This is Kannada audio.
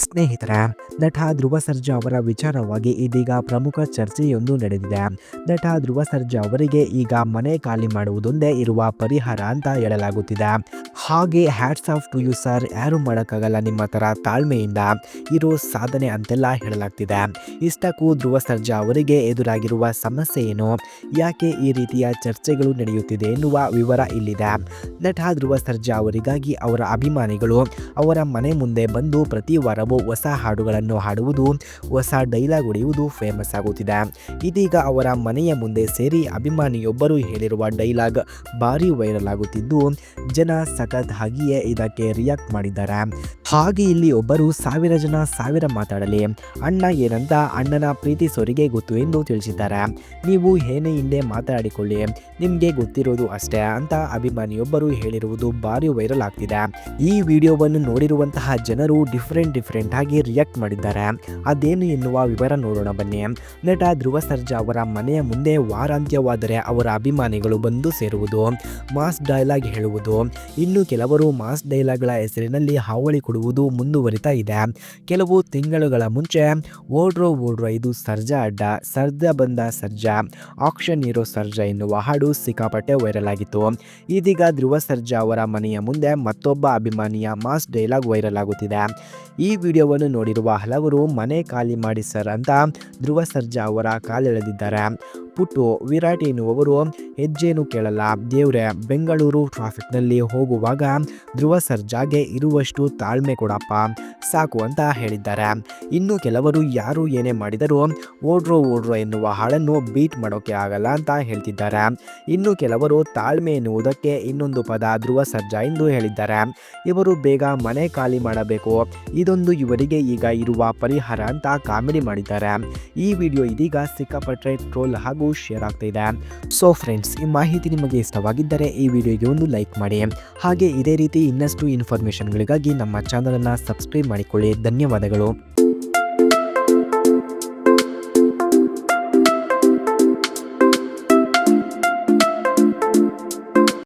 ಸ್ನೇಹಿತರೆ, ನಟ ಧ್ರುವ ಸರ್ಜಾ ಅವರ ವಿಚಾರವಾಗಿ ಇದೀಗ ಪ್ರಮುಖ ಚರ್ಚೆಯೊಂದು ನಡೆದಿದೆ. ನಟ ಧ್ರುವ ಸರ್ಜಾ ಅವರಿಗೆ ಈಗ ಮನೆ ಖಾಲಿ ಮಾಡುವುದೊಂದೇ ಇರುವ ಪರಿಹಾರ ಅಂತ ಹೇಳಲಾಗುತ್ತಿದೆ. ಹಾಗೆ hats off to you sir, ಯಾರು ಮಾಡೋಕ್ಕಾಗಲ್ಲ ನಿಮ್ಮ ಥರ ತಾಳ್ಮೆಯಿಂದ ಇರೋ ಸಾಧನೆ ಅಂತೆಲ್ಲ ಹೇಳಲಾಗ್ತಿದೆ. ಇಷ್ಟಕ್ಕೂ ಧ್ರುವ ಸರ್ಜಾ ಅವರಿಗೆ ಎದುರಾಗಿರುವ ಸಮಸ್ಯೆ ಏನು, ಯಾಕೆ ಈ ರೀತಿಯ ಚರ್ಚೆಗಳು ನಡೆಯುತ್ತಿದೆ ಎನ್ನುವ ವಿವರ ಇಲ್ಲಿದೆ. ನಟ ಧ್ರುವ ಸರ್ಜಾ ಅವರಿಗಾಗಿ ಅವರ ಅಭಿಮಾನಿಗಳು ಅವರ ಮನೆ ಮುಂದೆ ಬಂದು ಪ್ರತಿ ವಾರವೂ ಹೊಸ ಹಾಡುಗಳನ್ನು ಹಾಡುವುದು, ಹೊಸ ಡೈಲಾಗ್ ಹೊಡೆಯುವುದು ಫೇಮಸ್ ಆಗುತ್ತಿದೆ. ಇದೀಗ ಅವರ ಮನೆಯ ಮುಂದೆ ಸೇರಿ ಅಭಿಮಾನಿಯೊಬ್ಬರು ಹೇಳಿರುವ ಡೈಲಾಗ್ ಭಾರಿ ವೈರಲ್ ಆಗುತ್ತಿದ್ದು, ಜನ ಸಖತ್ ಆಗಿಯೇ ಇದಕ್ಕೆ ರಿಯಾಕ್ಟ್ ಮಾಡಿದ್ದಾರೆ. ಹಾಗೆ ಇಲ್ಲಿ ಒಬ್ಬರು ಸಾವಿರ ಮಾತಾಡಲಿ, ಅಣ್ಣ ಏನಂತ ಅಣ್ಣನ ಪ್ರೀತಿಸೋರಿಗೆ ಗೊತ್ತು ಎಂದು ತಿಳಿಸಿದ್ದಾರೆ. ನೀವು ಏನೇ ಹಿಂದೆ ಮಾತಾಡಿಕೊಳ್ಳಿ, ನಿಮಗೆ ಗೊತ್ತಿರೋದು ಅಷ್ಟೇ ಅಂತ ಅಭಿಮಾನಿಯೊಬ್ಬರು ಹೇಳಿರುವುದು ಭಾರಿ ವೈರಲ್ ಆಗ್ತಿದೆ. ಈ ವಿಡಿಯೋವನ್ನು ನೋಡಿರುವಂತಹ ಜನರು ಡಿಫ್ರೆಂಟ್ ಆಗಿ ರಿಯಾಕ್ಟ್ ಮಾಡಿದ್ದಾರೆ. ಅದೇನು ಎನ್ನುವ ವಿವರ ನೋಡೋಣ ಬನ್ನಿ. ನಟ ಧ್ರುವ ಸರ್ಜಾ ಅವರ ಮನೆಯ ಮುಂದೆ ವಾರಾಂತ್ಯವಾದರೆ ಅವರ ಅಭಿಮಾನಿಗಳು ಬಂದು ಸೇರುವುದು, ಮಾಸ್ ಡೈಲಾಗ್ ಹೇಳುವುದು, ಇನ್ನು ಕೆಲವರು ಮಾಸ್ ಡೈಲಾಗ್ಗಳ ಹೆಸರಿನಲ್ಲಿ ಹಾವಳಿ ಕೊಡುವುದು ಮುಂದುವರಿತಾ ಇದೆ. ಕೆಲವು ತಿಂಗಳುಗಳ ಮುಂಚೆ ಓಡ್ರೋ ಇದು ಸರ್ಜಾ ಅಡ್ಡ, ಸರ್ಜಾ ಬಂದ ಸರ್ಜಾ, ಆಕ್ಷನ್ ಹೀರೋ ಸರ್ಜಾ ಎನ್ನುವ ಹಾಡು ಸಿಕ್ಕಾಪಟ್ಟೆ ವೈರಲ್ ಆಗಿತ್ತು. ಇದೀಗ ಧ್ರುವ ಸರ್ಜಾ ಅವರ ಮನೆಯ ಮುಂದೆ ಮತ್ತೊಬ್ಬ ಅಭಿಮಾನಿಯ ಮಾಸ್ ಡೈಲಾಗ್ ವೈರಲ್ ಆಗುತ್ತಿದೆ. ಈ ವಿಡಿಯೋವನ್ನು ನೋಡಿರುವ ಹಲವರು ಮನೆ ಖಾಲಿ ಮಾಡಿ ಸರ್ ಅಂತ ಧ್ರುವ ಸರ್ಜಾ ಅವರ ಕಾಲೆಳೆದಿದ್ದಾರೆ. ಪುಟ್ಟು ವಿರಾಟ್ ಎನ್ನುವವರು ಹೆಜ್ಜೇನು ಕೇಳಲ್ಲ ದೇವ್ರೆ, ಬೆಂಗಳೂರು ಟ್ರಾಫಿಕ್ನಲ್ಲಿ ಹೋಗುವಾಗ ಧ್ರುವ ಸರ್ಜಾಗೆ ಇರುವಷ್ಟು ತಾಳ್ಮೆ ಕೊಡಪ್ಪ ಸಾಕು ಅಂತ ಹೇಳಿದ್ದಾರೆ. ಇನ್ನು ಕೆಲವರು ಯಾರು ಏನೇ ಮಾಡಿದರೂ ಓಡ್ರೋ ಎನ್ನುವ ಹಾಡನ್ನು ಬೀಟ್ ಮಾಡೋಕೆ ಆಗಲ್ಲ ಅಂತ ಹೇಳ್ತಿದ್ದಾರೆ. ಇನ್ನು ಕೆಲವರು ತಾಳ್ಮೆ ಎನ್ನುವುದಕ್ಕೆ ಇನ್ನೊಂದು ಪದ ಧ್ರುವ ಸರ್ಜಾ ಎಂದು ಹೇಳಿದ್ದಾರೆ. ಇವರು ಬೇಗ ಮನೆ ಖಾಲಿ ಮಾಡಬೇಕು, ಇದೊಂದು ಇವರಿಗೆ ಈಗ ಇರುವ ಪರಿಹಾರ ಅಂತ ಕಾಮಿಡಿ ಮಾಡಿದ್ದಾರೆ. ಈ ವಿಡಿಯೋ ಇದೀಗ ಸಿಕ್ಕಾಪಟ್ಟೆ ಟ್ರೋಲ್ ಹಾಗೂ ಶೇರ್ ಆಗ್ತಾ ಇದೆ. ಸೊ ಫ್ರೆಂಡ್ಸ್, ಈ ಮಾಹಿತಿ ನಿಮಗೆ ಇಷ್ಟವಾಗಿದ್ದರೆ ಈ ವಿಡಿಯೋಗೆ ಒಂದು ಲೈಕ್ ಮಾಡಿ. ಹಾಗೆ ಇದೇ ರೀತಿ ಇನ್ನಷ್ಟು ಇನ್ಫಾರ್ಮೇಷನ್ಗಳಿಗಾಗಿ ನಮ್ಮ ಚಾನಲನ್ನು ಸಬ್ಸ್ಕ್ರೈಬ್ ಮಾಡಿಕೊಳ್ಳಿ. ಧನ್ಯವಾದಗಳು.